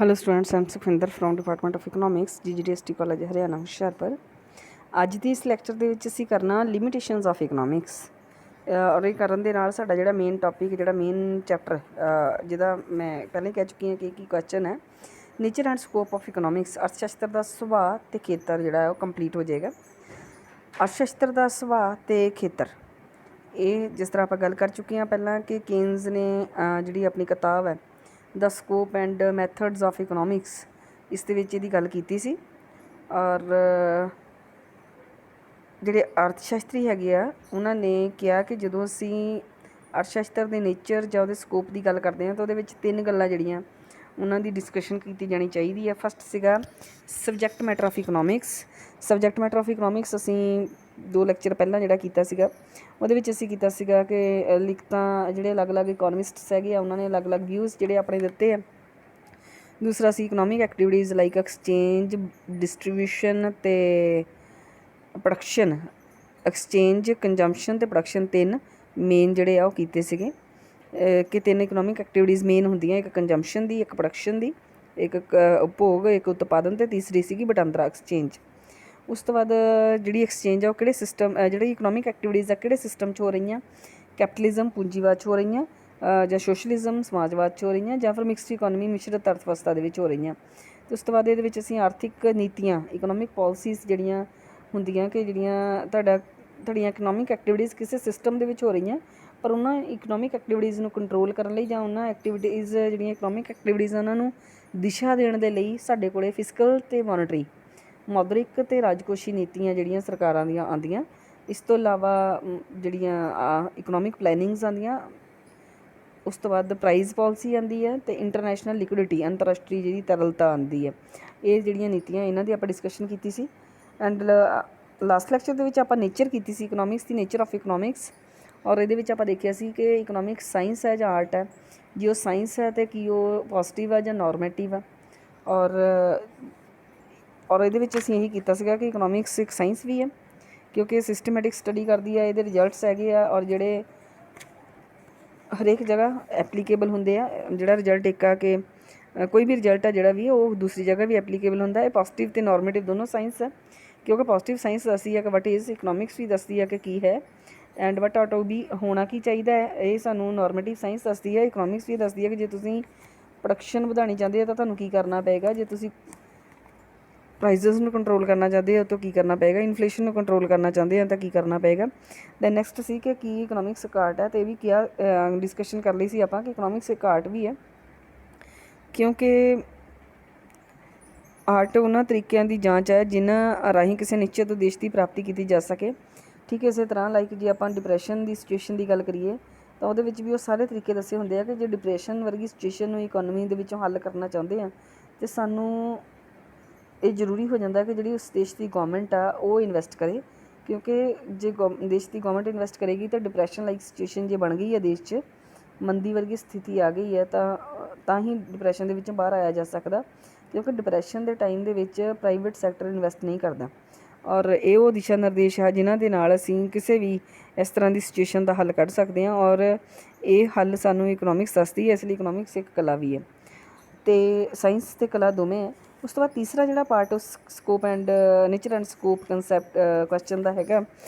Hello students, I am Sukhwinder from department of economics GGDST college Haryana Hoshiarpur. ਅੱਜ ਦੀ ਇਸ lecture ਦੇ ਵਿੱਚ ਅਸੀਂ ਕਰਨਾ ਲਿਮਿਟੇਸ਼ਨਸ ਆਫ ਇਕਨੋਮਿਕਸ ਔਰ ਇਹ ਕਰਨ ਦੇ ਨਾਲ ਸਾਡਾ ਜਿਹੜਾ ਮੇਨ ਟੌਪਿਕ ਜਿਹੜਾ ਮੇਨ ਚੈਪਟਰ ਜਿਹਦਾ ਮੈਂ ਪਹਿਲਾਂ ਕਹਿ ਚੁੱਕੀ ਹਾਂ ਕਿ ਕੀ ਕੁਐਸਚਨ ਹੈ nature and scope of economics, ਅਰਥ ਸ਼ਾਸਤਰ ਦਾ ਸੁਭਾਅ ਅਤੇ ਖੇਤਰ ਜਿਹੜਾ ਉਹ ਕੰਪਲੀਟ ਹੋ ਜਾਏਗਾ। ਅਰਥ ਸ਼ਾਸਤਰ ਦਾ ਸੁਭਾਅ ਅਤੇ ਖੇਤਰ, ਇਹ ਜਿਸ ਤਰ੍ਹਾਂ ਆਪਾਂ ਗੱਲ ਕਰ ਚੁੱਕੇ ਹਾਂ ਪਹਿਲਾਂ ਕਿ ਕੇਨਜ਼ ਨੇ ਜਿਹੜੀ ਆਪਣੀ ਕਿਤਾਬ ਹੈ the scope and methods of economics, ਇਸ ਦੇ ਵਿੱਚ ਇਹਦੀ ਗੱਲ ਕੀਤੀ ਸੀ। ਔਰ ਜਿਹੜੇ ਅਰਥ ਸ਼ਾਸਤਰੀ ਹੈਗੇ ਆ ਉਹਨਾਂ ਨੇ ਕਿਹਾ ਕਿ ਜਦੋਂ ਅਸੀਂ ਅਰਥ ਸ਼ਾਸਤਰ ਦੇ ਨੇਚਰ ਜਾਂ ਉਹਦੇ ਸਕੋਪ ਦੀ ਗੱਲ ਕਰਦੇ ਹਾਂ ਤਾਂ ਉਹਦੇ ਵਿੱਚ ਤਿੰਨ ਗੱਲਾਂ ਜਿਹੜੀਆਂ ਉਹਨਾਂ ਦੀ ਡਿਸਕਸ਼ਨ ਕੀਤੀ ਜਾਣੀ ਚਾਹੀਦੀ ਹੈ। ਫਸਟ ਸੀਗਾ subject matter of economics. Subject matter of economics ਅਸੀਂ 2 ਲੈਕਚਰ ਪਹਿਲਾਂ ਜਿਹੜਾ ਕੀਤਾ ਸੀਗਾ ਉਹਦੇ ਵਿੱਚ ਅਸੀਂ ਕੀਤਾ ਸੀਗਾ ਕਿ ਲਿਖਤਾਂ ਜਿਹੜੇ ਅਲੱਗ-ਅਲੱਗ ਇਕੋਨਮਿਸਟਸ ਹੈਗੇ ਆ ਉਹਨਾਂ ਨੇ ਅਲੱਗ-ਅਲੱਗ ਵਿਊਜ਼ ਜਿਹੜੇ ਆਪਣੇ ਦਿੱਤੇ ਆ। ਦੂਸਰਾ ਸੀ economic activities like exchange, distribution ਅਤੇ ਪ੍ਰੋਡਕਸ਼ਨ। ਐਕਸਚੇਂਜ, ਕੰਜੰਪਸ਼ਨ ਅਤੇ ਪ੍ਰੋਡਕਸ਼ਨ ਤਿੰਨ ਮੇਨ ਜਿਹੜੇ ਆ ਉਹ ਕੀਤੇ ਸੀਗੇ ਕਿ ਤਿੰਨ ਇਕਨੋਮਿਕ ਐਕਟੀਵਿਟੀਜ਼ ਮੇਨ ਹੁੰਦੀਆਂ, ਇੱਕ ਕੰਜੰਪਸ਼ਨ ਦੀ, ਇੱਕ ਪ੍ਰੋਡਕਸ਼ਨ ਦੀ, ਇੱਕ ਉਪਭੋਗ, ਇੱਕ ਉਤਪਾਦਨ ਅਤੇ ਤੀਸਰੀ ਸੀਗੀ ਵਟਾਂਦਰਾ ਐਕਸਚੇਂਜ। ਉਸ ਤੋਂ ਬਾਅਦ ਜਿਹੜੀ ਐਕਸਚੇਂਜ ਆ ਉਹ ਕਿਹੜੇ ਸਿਸਟਮ, ਜਿਹੜੀ ਇਕਨੋਮਿਕ ਐਕਟੀਵਿਟੀਜ਼ ਆ ਕਿਹੜੇ ਸਿਸਟਮ 'ਚ ਹੋ ਰਹੀਆਂ, ਕੈਪੀਟਲਿਜ਼ਮ ਪੂੰਜੀਵਾਦ 'ਚ ਹੋ ਰਹੀਆਂ ਜਾਂ ਸੋਸ਼ਲਿਜ਼ਮ ਸਮਾਜਵਾਦ 'ਚ ਹੋ ਰਹੀਆਂ ਜਾਂ ਫਿਰ ਮਿਕਸਡ ਇਕੋਨਮੀ ਮਿਸ਼ਰਤ ਅਰਥ ਵਿਵਸਥਾ ਦੇ ਵਿੱਚ ਹੋ ਰਹੀਆਂ। ਅਤੇ ਉਸ ਤੋਂ ਬਾਅਦ ਇਹਦੇ ਵਿੱਚ ਅਸੀਂ ਆਰਥਿਕ ਨੀਤੀਆਂ, ਇਕਨੋਮਿਕ ਪੋਲਿਸੀਜ਼ ਜਿਹੜੀਆਂ ਹੁੰਦੀਆਂ ਕਿ ਜਿਹੜੀਆਂ ਤੁਹਾਡੀਆਂ ਇਕਨੋਮਿਕ ਐਕਟੀਵਿਟੀਜ਼ ਕਿਸੇ ਸਿਸਟਮ ਦੇ ਵਿੱਚ ਹੋ ਰਹੀਆਂ ਪਰ ਉਹਨਾਂ ਇਕਨੋਮਿਕ ਐਕਟੀਵਿਟੀਜ਼ ਨੂੰ ਕੰਟਰੋਲ ਕਰਨ ਲਈ ਜਾਂ ਉਹਨਾਂ ਐਕਟੀਵਿਟੀਜ਼ ਜਿਹੜੀਆਂ ਇਕਨੋਮਿਕ ਐਕਟੀਵਿਟੀਜ਼ ਉਹਨਾਂ ਨੂੰ ਦਿਸ਼ਾ ਦੇਣ ਦੇ ਲਈ ਸਾਡੇ ਕੋਲ ਫਿਸਕਲ ਅਤੇ ਮੋਨਟਰੀ, ਮੌਦਰਿਕ ਅਤੇ ਰਾਜਕੋਸ਼ੀ ਨੀਤੀਆਂ ਜਿਹੜੀਆਂ ਸਰਕਾਰਾਂ ਦੀਆਂ ਆਉਂਦੀਆਂ। ਇਸ ਤੋਂ ਇਲਾਵਾ ਜਿਹੜੀਆਂ ਇਕਨੋਮਿਕ ਪਲੈਨਿੰਗਸ ਆਉਂਦੀਆਂ। ਉਸ ਤੋਂ ਬਾਅਦ ਪ੍ਰਾਈਜ਼ ਪਾਲਿਸੀ ਆਉਂਦੀ ਹੈ ਅਤੇ ਇੰਟਰਨੈਸ਼ਨਲ ਲਿਕੁਇਡਿਟੀ, ਅੰਤਰਰਾਸ਼ਟਰੀ ਜਿਹੜੀ ਤਰਲਤਾ ਆਉਂਦੀ ਹੈ। ਇਹ ਜਿਹੜੀਆਂ ਨੀਤੀਆਂ ਇਹਨਾਂ ਦੀ ਆਪਾਂ ਡਿਸਕਸ਼ਨ ਕੀਤੀ ਸੀ। ਐਂਡ ਲਾਸਟ ਲੈਕਚਰ ਦੇ ਵਿੱਚ ਆਪਾਂ ਨੇਚਰ ਕੀਤੀ ਸੀ economics the, nature of economics. ਔਰ ਇਹਦੇ ਵਿੱਚ ਆਪਾਂ ਦੇਖਿਆ ਸੀ ਕਿ ਇਕਨੋਮਿਕਸ ਸਾਇੰਸ ਹੈ ਜਾਂ ਆਰਟ ਹੈ। ਜੇ ਉਹ ਸਾਇੰਸ ਹੈ ਅਤੇ ਕੀ ਉਹ ਪੋਜ਼ੀਟਿਵ ਹੈ ਜਾਂ ਨੋਰਮੇਟਿਵ ਹੈ। ਔਰ ਇਹਦੇ ਵਿੱਚ ਅਸੀਂ ਇਹੀ ਕੀਤਾ ਸੀਗਾ ਕਿ ਇਕਨੋਮਿਕਸ ਇੱਕ ਸਾਇੰਸ ਵੀ ਹੈ ਕਿਉਂਕਿ ਇਹ ਸਿਸਟਮੈਟਿਕ ਸਟੱਡੀ ਕਰਦੀ ਹੈ, ਇਹਦੇ ਰਿਜ਼ਲਟਸ ਹੈਗੇ ਆ ਔਰ ਜਿਹੜੇ ਹਰੇਕ ਜਗ੍ਹਾ ਐਪਲੀਕੇਬਲ ਹੁੰਦੇ ਆ। ਜਿਹੜਾ ਰਿਜ਼ਲਟ ਇੱਕ ਆ ਕਿ ਕੋਈ ਵੀ ਰਿਜ਼ਲਟ ਆ ਜਿਹੜਾ ਵੀ ਉਹ ਦੂਸਰੀ ਜਗ੍ਹਾ ਵੀ ਐਪਲੀਕੇਬਲ ਹੁੰਦਾ। ਇਹ ਪੋਜ਼ੀਟਿਵ ਅਤੇ ਨੋਰਮੇਟਿਵ ਦੋਨੋਂ ਸਾਇੰਸ ਹੈ ਕਿਉਂਕਿ ਪੋਜ਼ੀਟਿਵ ਸਾਇੰਸ ਦੱਸਦੀ ਹੈ ਕਿ ਵਟ ਇਜ਼, ਇਕਨੋਮਿਕਸ ਵੀ ਦੱਸਦੀ ਹੈ ਕਿ ਕੀ ਹੈ and what ought to be, ਹੋਣਾ ਕੀ ਚਾਹੀਦਾ ਹੈ। ਇਹ ਸਾਨੂੰ ਨੋਰਮੇਟਿਵ ਸਾਇੰਸ ਦੱਸਦੀ ਹੈ। ਇਕਨੋਮਿਕਸ ਵੀ ਦੱਸਦੀ ਹੈ ਕਿ ਜੇ ਤੁਸੀਂ ਪ੍ਰੋਡਕਸ਼ਨ ਵਧਾਉਣੀ ਚਾਹੁੰਦੇ ਹੋ ਤਾਂ ਤੁਹਾਨੂੰ ਕੀ ਕਰਨਾ ਪਏਗਾ, ਜੇ ਤੁਸੀਂ ਪ੍ਰਾਈਜ਼ਸ ਨੂੰ ਕੰਟਰੋਲ ਕਰਨਾ ਚਾਹੁੰਦੇ ਹੋ ਤਾਂ ਕੀ ਕਰਨਾ ਪਏਗਾ, ਇਨਫਲੇਸ਼ਨ ਨੂੰ ਕੰਟਰੋਲ ਕਰਨਾ ਚਾਹੁੰਦੇ ਹੋ ਤਾਂ ਕੀ ਕਰਨਾ ਪਏਗਾ। ਦੈਨ ਨੈਕਸਟ ਸੀ ਕਿ ਕੀ ਇਕਨੋਮਿਕਸ ਇੱਕ ਆਰਟ ਹੈ, ਅਤੇ ਇਹ ਵੀ ਕਿਹਾ ਡਿਸਕਸ਼ਨ ਕਰ ਲਈ ਸੀ ਆਪਾਂ ਕਿ ਇਕਨੋਮਿਕਸ ਇੱਕ ਆਰਟ ਵੀ ਹੈ ਕਿਉਂਕਿ ਆਰਟ ਉਹਨਾਂ ਤਰੀਕਿਆਂ ਦੀ ਜਾਂਚ ਹੈ ਜਿਨ੍ਹਾਂ ਰਾਹੀਂ ਕਿਸੇ ਨਿਸ਼ਚਿਤ ਉਦੇਸ਼ ਦੀ ਪ੍ਰਾਪਤੀ ਕੀਤੀ ਜਾ ਸਕੇ। ਠੀਕ ਹੈ, ਇਸੇ ਤਰ੍ਹਾਂ ਲਾਈਕ ਜੇ ਆਪਾਂ ਡਿਪਰੈਸ਼ਨ ਦੀ ਸਿਚੁਏਸ਼ਨ ਦੀ ਗੱਲ ਕਰੀਏ ਤਾਂ ਉਹਦੇ ਵਿੱਚ ਵੀ ਉਹ ਸਾਰੇ ਤਰੀਕੇ ਦੱਸੇ ਹੁੰਦੇ ਆ ਕਿ ਜੇ ਡਿਪਰੈਸ਼ਨ ਵਰਗੀ ਸਿਚੁਏਸ਼ਨ ਨੂੰ ਇਕੋਨਮੀ ਦੇ ਵਿੱਚੋਂ ਹੱਲ ਕਰਨਾ ਚਾਹੁੰਦੇ ਆ ਅਤੇ ਸਾਨੂੰ ਇਹ ਜ਼ਰੂਰੀ ਹੋ ਜਾਂਦਾ ਕਿ ਜਿਹੜੀ ਉਸ ਦੇਸ਼ ਦੀ ਗੌਰਮੈਂਟ ਆ ਉਹ ਇਨਵੈਸਟ ਕਰੇ ਕਿਉਂਕਿ ਜੇ ਦੇਸ਼ ਦੀ ਗੌਰਮੈਂਟ ਇਨਵੈਸਟ ਕਰੇਗੀ ਤਾਂ ਡਿਪਰੈਸ਼ਨ ਲਾਈਕ ਸਿਚੁਏਸ਼ਨ ਜੇ ਬਣ ਗਈ ਹੈ, ਦੇਸ਼ 'ਚ ਮੰਦੀ ਵਰਗੀ ਸਥਿਤੀ ਆ ਗਈ ਹੈ ਤਾਂ ਹੀ ਡਿਪਰੈਸ਼ਨ ਦੇ ਵਿੱਚੋਂ ਬਾਹਰ ਆਇਆ ਜਾ ਸਕਦਾ ਕਿਉਂਕਿ ਡਿਪਰੈਸ਼ਨ ਦੇ ਟਾਈਮ ਦੇ ਵਿੱਚ ਪ੍ਰਾਈਵੇਟ ਸੈਕਟਰ ਇਨਵੈਸਟ ਨਹੀਂ ਕਰਦਾ। ਔਰ ਇਹ ਉਹ ਦਿਸ਼ਾ ਨਿਰਦੇਸ਼ ਆ ਜਿਨ੍ਹਾਂ ਦੇ ਨਾਲ ਅਸੀਂ ਕਿਸੇ ਵੀ ਇਸ ਤਰ੍ਹਾਂ ਦੀ ਸਿਚੁਏਸ਼ਨ ਦਾ ਹੱਲ ਕੱਢ ਸਕਦੇ ਹਾਂ ਔਰ ਇਹ ਹੱਲ ਸਾਨੂੰ ਇਕਨੋਮਿਕਸ ਦੱਸਦੀ ਹੈ। ਇਸ ਲਈ ਇਕਨੋਮਿਕਸ ਇੱਕ ਕਲਾ ਵੀ ਹੈ ਅਤੇ ਸਾਇੰਸ ਅਤੇ ਕਲਾ ਦੋਵੇਂ ਹੈ। ਉਸ ਤੋਂ ਬਾਅਦ ਤੀਸਰਾ ਜਿਹੜਾ ਪਾਰਟ ਉਸ scope and nature and scope concept question ਦਾ ਹੈਗਾ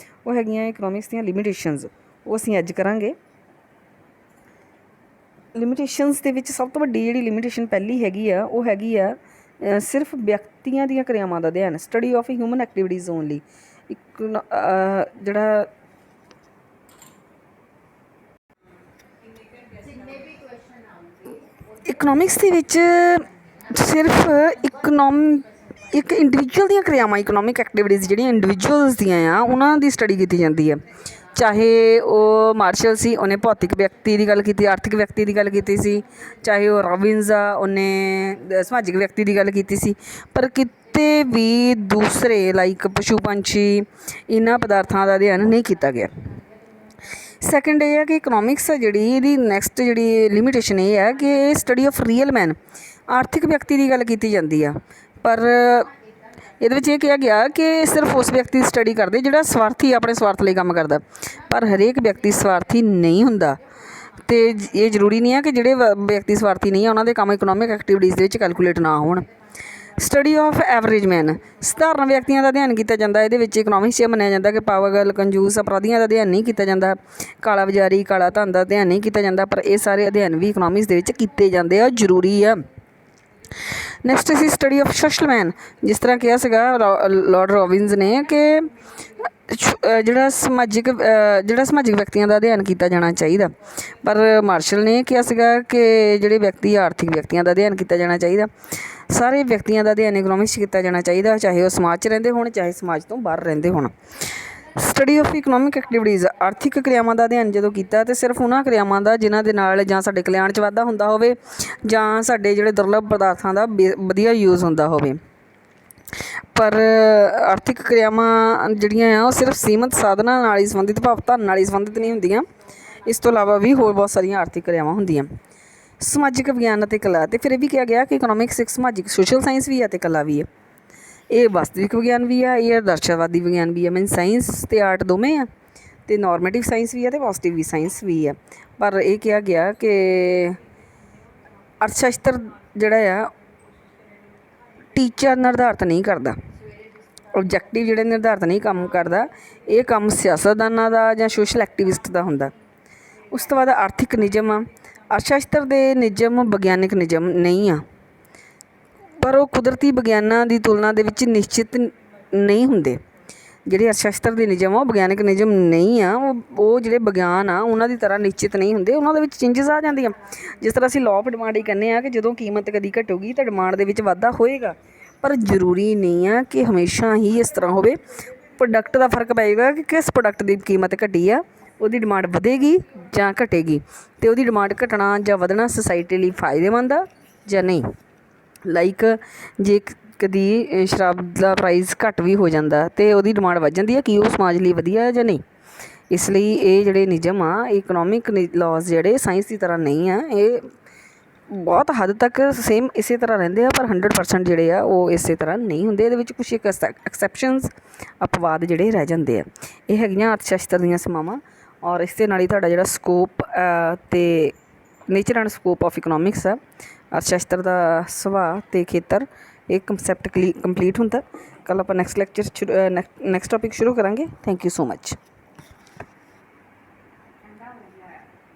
ਉਹ ਹੈਗੀਆਂ ਇਕਨੋਮਿਕਸ ਦੀਆਂ ਲਿਮਿਟੇਸ਼ਨਸ, ਉਹ ਅਸੀਂ ਅੱਜ ਕਰਾਂਗੇ। ਲਿਮਿਟੇਸ਼ਨਸ ਦੇ ਵਿੱਚ ਸਭ ਤੋਂ ਵੱਡੀ ਜਿਹੜੀ ਲਿਮਿਟੇਸ਼ਨ ਪਹਿਲੀ ਹੈਗੀ ਆ ਉਹ ਹੈਗੀ ਆ ਸਿਰਫ ਵਿਅਕਤੀਆਂ ਦੀਆਂ ਕਿਰਿਆਵਾਂ ਦਾ ਅਧਿਐਨ, study of human activities only. ਜਿਹੜਾ ਇਕਨੋਮਿਕਸ ਦੇ ਵਿੱਚ ਸਿਰਫ ਇੱਕ ਇੰਡੀਵਿਜੂਅਲ ਦੀਆਂ ਕਿਰਿਆਵਾਂ, ਇਕਨੋਮਿਕ ਐਕਟੀਵਿਟੀਜ਼ ਜਿਹੜੀਆਂ ਇੰਡੀਵਿਜੂਅਲਸ ਦੀਆਂ ਆ ਉਹਨਾਂ ਦੀ ਸਟੱਡੀ ਕੀਤੀ ਜਾਂਦੀ ਹੈ। ਚਾਹੇ ਉਹ ਮਾਰਸ਼ਲ ਸੀ, ਉਹਨੇ ਭੌਤਿਕ ਵਿਅਕਤੀ ਦੀ ਗੱਲ ਕੀਤੀ, ਆਰਥਿਕ ਵਿਅਕਤੀ ਦੀ ਗੱਲ ਕੀਤੀ ਸੀ, ਚਾਹੇ ਉਹ ਰੋਬਿਨਸ ਆ, ਉਹਨੇ ਸਮਾਜਿਕ ਵਿਅਕਤੀ ਦੀ ਗੱਲ ਕੀਤੀ ਸੀ, ਪਰ ਕਿਤੇ ਵੀ ਦੂਸਰੇ ਲਾਈਕ ਪਸ਼ੂ ਪੰਛੀ ਇਹਨਾਂ ਪਦਾਰਥਾਂ ਦਾ ਅਧਿਐਨ ਨਹੀਂ ਕੀਤਾ ਗਿਆ। ਸੈਕਿੰਡ ਇਹ ਹੈ ਕਿ ਇਕਨੋਮਿਕਸ ਜਿਹੜੀ ਇਹਦੀ ਨੈਕਸਟ ਜਿਹੜੀ ਲਿਮਿਟੇਸ਼ਨ ਇਹ ਹੈ ਕਿ ਇਹ ਸਟੱਡੀ ਆਫ ਰੀਅਲ ਮੈਨ, ਆਰਥਿਕ ਵਿਅਕਤੀ ਦੀ ਗੱਲ ਕੀਤੀ ਜਾਂਦੀ ਆ ਪਰ ਇਹਦੇ ਵਿੱਚ ਇਹ ਕਿਹਾ ਗਿਆ ਕਿ ਸਿਰਫ ਉਸ ਵਿਅਕਤੀ ਦੀ ਸਟੱਡੀ ਕਰਦੇ ਜਿਹੜਾ ਸਵਾਰਥੀ, ਆਪਣੇ ਸਵਾਰਥ ਲਈ ਕੰਮ ਕਰਦਾ, ਪਰ ਹਰੇਕ ਵਿਅਕਤੀ ਸਵਾਰਥੀ ਨਹੀਂ ਹੁੰਦਾ। ਤੇ ਇਹ ਜ਼ਰੂਰੀ ਨਹੀਂ ਹੈ ਕਿ ਜਿਹੜੇ ਵਿਅਕਤੀ ਸਵਾਰਥੀ ਨਹੀਂ ਆ ਉਹਨਾਂ ਦੇ ਕੰਮ ਇਕਨੋਮਿਕ ਐਕਟੀਵਿਟੀਜ਼ ਦੇ ਵਿੱਚ ਕੈਲਕੂਲੇਟ ਨਾ ਹੋਣ। ਸਟੱਡੀ ਆਫ ਐਵਰੇਜ ਮੈਨ, ਸਧਾਰਨ ਵਿਅਕਤੀਆਂ ਦਾ ਅਧਿਐਨ ਕੀਤਾ ਜਾਂਦਾ। ਇਹਦੇ ਵਿੱਚ ਇਕਨੋਮਿਕਸ 'ਚ ਮੰਨਿਆ ਜਾਂਦਾ ਕਿ ਪਾਗਲ, ਕੰਜੂਸ, ਅਪਰਾਧੀਆਂ ਦਾ ਅਧਿਐਨ ਨਹੀਂ ਕੀਤਾ ਜਾਂਦਾ, ਕਾਲਾ ਬਾਜ਼ਾਰੀ, ਕਾਲਾ ਧਨ ਦਾ ਅਧਿਐਨ ਨਹੀਂ ਕੀਤਾ ਜਾਂਦਾ, ਪਰ ਇਹ ਸਾਰੇ ਅਧਿਐਨ ਵੀ ਇਕਨੋਮਿਕਸ ਦੇ ਵਿੱਚ ਕੀਤੇ ਜਾਂਦੇ ਆ, ਜ਼ਰੂਰੀ ਆ। ਨੈਕਸਟ ਅਸੀਂ ਸਟੱਡੀ ਆਫ ਸੋਸ਼ਲ ਮੈਨ, ਜਿਸ ਤਰ੍ਹਾਂ ਕਿਹਾ ਸੀਗਾ ਲਾਰਡ ਰੋਬਿਨਸ ਨੇ ਕਿ ਜਿਹੜਾ ਸਮਾਜਿਕ ਵਿਅਕਤੀਆਂ ਦਾ ਅਧਿਐਨ ਕੀਤਾ ਜਾਣਾ ਚਾਹੀਦਾ, ਪਰ ਮਾਰਸ਼ਲ ਨੇ ਕਿਹਾ ਸੀਗਾ ਕਿ ਜਿਹੜੇ ਵਿਅਕਤੀ ਆਰਥਿਕ ਵਿਅਕਤੀਆਂ ਦਾ ਅਧਿਐਨ ਕੀਤਾ ਜਾਣਾ ਚਾਹੀਦਾ। ਸਾਰੇ ਵਿਅਕਤੀਆਂ ਦਾ ਅਧਿਐਨ ਇਕਨੋਮਿਕਸ 'ਚ ਕੀਤਾ ਜਾਣਾ ਚਾਹੀਦਾ, ਚਾਹੇ ਉਹ ਸਮਾਜ 'ਚ ਰਹਿੰਦੇ ਹੋਣ, ਚਾਹੇ ਸਮਾਜ ਤੋਂ ਬਾਹਰ ਰਹਿੰਦੇ ਹੋਣ। ਸਟੱਡੀ ਆਫ ਇਕਨੋਮਿਕ ਐਕਟੀਵਿਟੀਜ਼, ਆਰਥਿਕ ਕਿਰਿਆਵਾਂ ਦਾ ਅਧਿਐਨ ਜਦੋਂ ਕੀਤਾ ਤਾਂ ਸਿਰਫ ਉਹਨਾਂ ਕਿਰਿਆਵਾਂ ਦਾ ਜਿਨ੍ਹਾਂ ਦੇ ਨਾਲ ਜਾਂ ਸਾਡੇ ਕਲਿਆਣ 'ਚ ਵਾਧਾ ਹੁੰਦਾ ਹੋਵੇ ਜਾਂ ਸਾਡੇ ਜਿਹੜੇ ਦੁਰਲੱਭ ਪਦਾਰਥਾਂ ਦਾ ਵਧੀਆ ਯੂਜ਼ ਹੁੰਦਾ ਹੋਵੇ। ਪਰ ਆਰਥਿਕ ਕਿਰਿਆਵਾਂ ਜਿਹੜੀਆਂ ਆ ਉਹ ਸਿਰਫ ਸੀਮਤ ਸਾਧਨਾਂ ਨਾਲ ਹੀ ਸੰਬੰਧਿਤ, ਭਾਵ ਧਨ ਨਾਲ ਹੀ ਸੰਬੰਧਿਤ ਨਹੀਂ ਹੁੰਦੀਆਂ, ਇਸ ਤੋਂ ਇਲਾਵਾ ਵੀ ਹੋਰ ਬਹੁਤ ਸਾਰੀਆਂ ਆਰਥਿਕ ਕਿਰਿਆਵਾਂ ਹੁੰਦੀਆਂ। ਸਮਾਜਿਕ ਵਿਗਿਆਨ ਅਤੇ ਕਲਾ, ਅਤੇ ਫਿਰ ਇਹ ਵੀ ਕਿਹਾ ਗਿਆ ਕਿ ਇਕਨੋਮਿਕਸ ਇੱਕ ਸਮਾਜਿਕ ਸੋਸ਼ਲ ਸਾਇੰਸ ਵੀ ਹੈ ਅਤੇ ਕਲਾ ਵੀ ਹੈ। ਇਹ ਵਾਸਤਵਿਕ ਵਿਗਿਆਨ ਵੀ ਆ, ਇਹ ਆਦਰਸ਼ਵਾਦੀ ਵਿਗਿਆਨ ਵੀ ਆ। ਮੀਨ ਸਾਇੰਸ ਅਤੇ ਆਰਟ ਦੋਵੇਂ ਆ, ਅਤੇ ਨੋਰਮੇਟਿਵ ਸਾਇੰਸ ਵੀ ਆ ਅਤੇ ਪੋਜ਼ੀਟਿਵ ਵੀ ਸਾਇੰਸ ਵੀ ਆ। ਪਰ ਇਹ ਕਿਹਾ ਗਿਆ ਕਿ ਅਰਥ ਸ਼ਾਸਤਰ ਜਿਹੜਾ ਆ ਟੀਚਾ ਨਿਰਧਾਰਿਤ ਨਹੀਂ ਕਰਦਾ, ਓਬਜੈਕਟਿਵ ਜਿਹੜੇ ਨਿਰਧਾਰਿਤ ਨਹੀਂ ਕੰਮ ਕਰਦਾ, ਇਹ ਕੰਮ ਸਿਆਸਤਦਾਨਾਂ ਦਾ ਜਾਂ ਸੋਸ਼ਲ ਐਕਟੀਵਿਸਟ ਦਾ ਹੁੰਦਾ। ਉਸ ਤੋਂ ਬਾਅਦ ਆਰਥਿਕ ਨਿਯਮ ਆ। ਅਰਥ ਸ਼ਾਸਤਰ ਦੇ ਨਿਯਮ ਵਿਗਿਆਨਿਕ ਨਿਯਮ ਨਹੀਂ ਆ, ਪਰ ਉਹ ਕੁਦਰਤੀ ਵਿਗਿਆਨਾਂ ਦੀ ਤੁਲਨਾ ਦੇ ਵਿੱਚ ਨਿਸ਼ਚਿਤ ਨਹੀਂ ਹੁੰਦੇ। ਜਿਹੜੇ ਅਰਥ ਸ਼ਾਸਤਰ ਦੇ ਨਿਯਮ ਆ ਉਹ ਵਿਗਿਆਨਿਕ ਨਿਯਮ ਨਹੀਂ ਆ, ਉਹ ਜਿਹੜੇ ਵਿਗਿਆਨ ਆ ਉਹਨਾਂ ਦੀ ਤਰ੍ਹਾਂ ਨਿਸ਼ਚਿਤ ਨਹੀਂ ਹੁੰਦੇ, ਉਹਨਾਂ ਦੇ ਵਿੱਚ ਚੇਂਜਸ ਆ ਜਾਂਦੀਆਂ। ਜਿਸ ਤਰ੍ਹਾਂ ਅਸੀਂ ਲਾਅ ਆਫ ਡਿਮਾਂਡ ਹੀ ਕਹਿੰਦੇ ਹਾਂ ਕਿ ਜਦੋਂ ਕੀਮਤ ਕਦੀ ਘਟੂਗੀ ਤਾਂ ਡਿਮਾਂਡ ਦੇ ਵਿੱਚ ਵਾਧਾ ਹੋਏਗਾ, ਪਰ ਜ਼ਰੂਰੀ ਨਹੀਂ ਆ ਕਿ ਹਮੇਸ਼ਾ ਹੀ ਇਸ ਤਰ੍ਹਾਂ ਹੋਵੇ। ਪ੍ਰੋਡਕਟ ਦਾ ਫਰਕ ਪਏਗਾ ਕਿ ਕਿਸ ਪ੍ਰੋਡਕਟ ਦੀ ਕੀਮਤ ਘਟੀ ਆ, ਉਹਦੀ ਡਿਮਾਂਡ ਵਧੇਗੀ ਜਾਂ ਘਟੇਗੀ, ਅਤੇ ਉਹਦੀ ਡਿਮਾਂਡ ਘਟਣਾ ਜਾਂ ਵਧਣਾ ਸੁਸਾਇਟੀ ਲਈ ਫਾਇਦੇਮੰਦ ਆ ਜਾਂ ਨਹੀਂ। ਲਾਈਕ ਜੇ ਕਦੀ ਸ਼ਰਾਬ ਦਾ ਪ੍ਰਾਈਸ ਘੱਟ ਵੀ ਹੋ ਜਾਂਦਾ ਅਤੇ ਉਹਦੀ ਡਿਮਾਂਡ ਵੱਧ ਜਾਂਦੀ ਹੈ, ਕੀ ਉਹ ਸਮਾਜ ਲਈ ਵਧੀਆ ਜਾਂ ਨਹੀਂ। ਇਸ ਲਈ ਇਹ ਜਿਹੜੇ ਨਿਯਮ ਆ, ਇਕਨੋਮਿਕ ਲਾਜ਼ ਜਿਹੜੇ ਸਾਇੰਸ ਦੀ ਤਰ੍ਹਾਂ ਨਹੀਂ ਆ, ਇਹ ਬਹੁਤ ਹੱਦ ਤੱਕ ਸੇਮ ਇਸੇ ਤਰ੍ਹਾਂ ਰਹਿੰਦੇ ਆ, ਪਰ 100% ਜਿਹੜੇ ਆ ਉਹ ਇਸੇ ਤਰ੍ਹਾਂ ਨਹੀਂ ਹੁੰਦੇ। ਇਹਦੇ ਵਿੱਚ ਕੁਛ ਇੱਕ ਐਕਸੈਪਸ਼ਨਸ, ਅਪਵਾਦ ਜਿਹੜੇ ਰਹਿ ਜਾਂਦੇ ਆ। ਇਹ ਹੈਗੀਆਂ ਅਰਥ ਸ਼ਾਸਤਰ ਦੀਆਂ ਸੀਮਾਵਾਂ, ਔਰ ਇਸ ਦੇ ਨਾਲ ਹੀ ਤੁਹਾਡਾ ਜਿਹੜਾ ਸਕੋਪ ਅਤੇ nature and scope of economics ਆ, ਅਰਥ ਸ਼ਾਸਤਰ ਦਾ ਸੁਭਾਅ ਅਤੇ ਖੇਤਰ, ਇਹ ਕੰਸੈਪਟ ਕੰਪਲੀਟ ਹੁੰਦਾ। ਕੱਲ੍ਹ ਆਪਾਂ ਨੈਕਸਟ ਟੌਪਿਕ ਸ਼ੁਰੂ ਕਰਾਂਗੇ। Thank you so much.